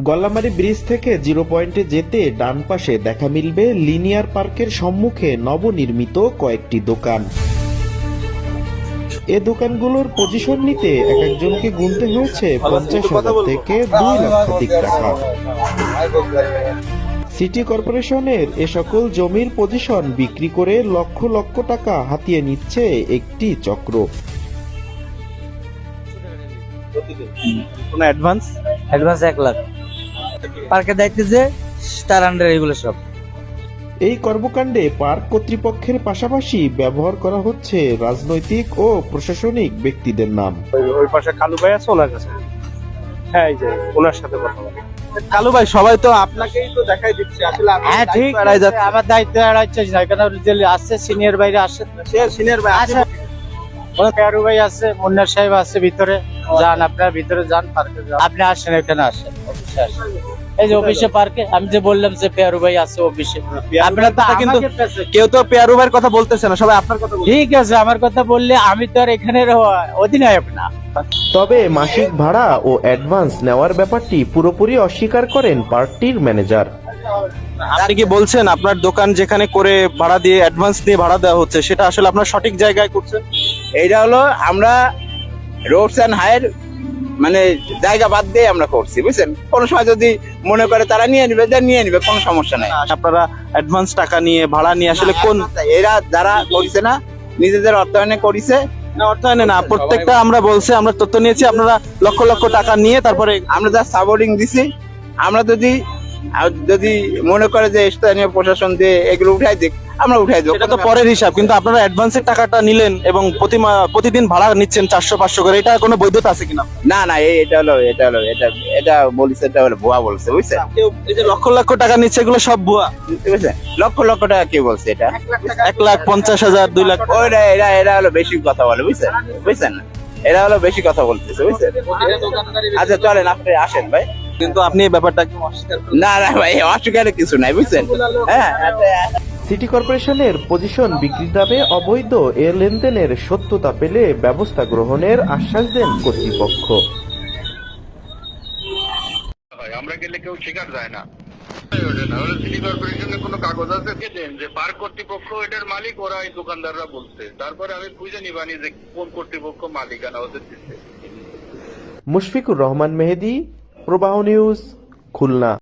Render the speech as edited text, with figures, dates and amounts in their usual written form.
Gallamari bridge থেকে zero পয়েন্টে যেতে ডান পাশে দেখা মিলবে লিনিয়ার পার্কের সম্মুখে নবনির্মিত কয়েকটি দোকান। এ দোকানগুলোর পজিশন নিতে এক একজনকে গুনতে হয়েছে 50,000 থেকে 2 লক্ষাধিক টাকা। সিটি কর্পোরেশনের এ সকল জমির পজিশন বিক্রি করে লক্ষ লক্ষ টাকা হাতিয়ে নিচ্ছে একটি চক্র। কোনো অ্যাডভান্স 1 লাখ পার্কের দায়িত্বে যে তার আন্ডারে এগুলো সব। এই কর্মকাণ্ডে পার্ক কর্তৃপক্ষের পাশাপাশি ব্যবহার করা হচ্ছে রাজনৈতিক ও প্রশাসনিক ব্যক্তিদের নাম। ওই পাশে কালু ভাই আছে, ওনার কাছে। হ্যাঁ, এই যে ওনার সাথে কথা বলি। কালু ভাই, সবাই তো আপনাকেই তো দেখাই দিচ্ছে, আসলে আপনি হ্যাঁ ঠিক এড়াই যাচ্ছেন। আমার দায়িত্ব এড়াচ্ছে না, কেন আসছে সিনিয়র বাইরে আসে, সিনিয়র ভাই আছে, পেয়ারু ভাই আছে, মুন্নার সাহেব আছে ভিতরে। যান আপনারা ভিতরে যান, পার্কে যান, আপনি আসেন, এখানে আসেন, অফিসে আসেন। এই যে অফিসে পার্কে আমি যে বললাম যে পেয়ারু ভাই আছে অফিসে, আপনারা তো কিন্তু আমাকে পেছে। কেউ তো পেয়ারু ভাইয়ের কথা বলতেছে না, সবাই আপনার কথা বলছে। ঠিক আছে, আমার কথা বললে আমি তো আর এখানের অধিনায়ক না। তবে মাসিক ভাড়া ও অ্যাডভান্স নেওয়ার ব্যাপারটি পুরোপুরি অস্বীকার করেন পার্কটির ম্যানেজার। আপনি কি বলছেন আপনার দোকান যেখানে করে ভাড়া দিয়ে অ্যাডভান্স দিয়ে ভাড়া দেওয়া হচ্ছে সেটা আসলে আপনার সঠিক জায়গায় করছেন? এইটা হলো আমরা রোডস অ্যান্ড হাইয়ের মানে জায়গা বাদ দিয়ে আমরা করছি, বুঝছেন। কোনো সময় যদি মনে করে তারা নিয়ে নিবে, নিয়ে নিবে, কোনো সমস্যা নাই। আপনারা অ্যাডভান্স টাকা নিয়ে ভাড়া নিয়ে আসলে কোন এরা যারা করিছে না, নিজেদের অর্থায়নে করিছে। না, অর্থায়নে না, প্রত্যেকটা আমরা বলছি, আমরা তথ্য নিয়েছি আপনারা লক্ষ লক্ষ টাকা নিয়ে তারপরে আমরা যা সাপোর্টিং দিছি, আমরা যদি মনে করে যে স্থানীয় প্রশাসন দিয়ে এগুলো উঠাই দিক, আমরা উঠাই দেবো। এটা তো পরের হিসাব, কিন্তু আপনারা অ্যাডভান্সের টাকাটা নিলেন এবং প্রতিদিন ভাড়া নিচ্ছেন 400-500 করে, এটা কোনো বৈধতা আছে কিনা? না না, এটা বলিছে, এটা হলো ভুয়া বলছে, বুঝছেন। কেউ এই যে লক্ষ লক্ষ টাকা নিচ্ছে, এগুলো সব ভুয়া। বুঝছেন, লক্ষ লক্ষ টাকা কে বলছে? এটা 1,50,000, 2 লাখ। ওইটা এরা হলো বেশি কথা বলে, বুঝছেন। এরা হলো বেশি কথা বলতেছে, বুঝছেন। আচ্ছা চলেন, আপনি আসেন ভাই। কিন্তু আপনি এই ব্যাপারটা কি অস্বীকার করেন? না না ভাই, অস্বীকারের কিছু নাই, বুঝছেন। হ্যাঁ, সিটি কর্পোরেশনের পজিশন বিক্রির দামে অবৈধ এ লেনদেনের সত্যতা পেলে ব্যবস্থা গ্রহণের আশ্বাস দেন কর্তৃপক্ষ। আমরা গেলে কেউ স্বীকার যায় না। সিটি কর্পোরেশনের কোনো কাগজ আছে যে পার্ক কর্তৃপক্ষ এটার মালিক, ওরা এই দোকানদাররা বলছে। তারপরে আমি খুঁজে নিবানি যে কোন কর্তৃপক্ষ মালিকানা ওদের দিচ্ছে। মুশফিকুর রহমান মেহেদী, প্রবাহ নিউজ, খুলনা।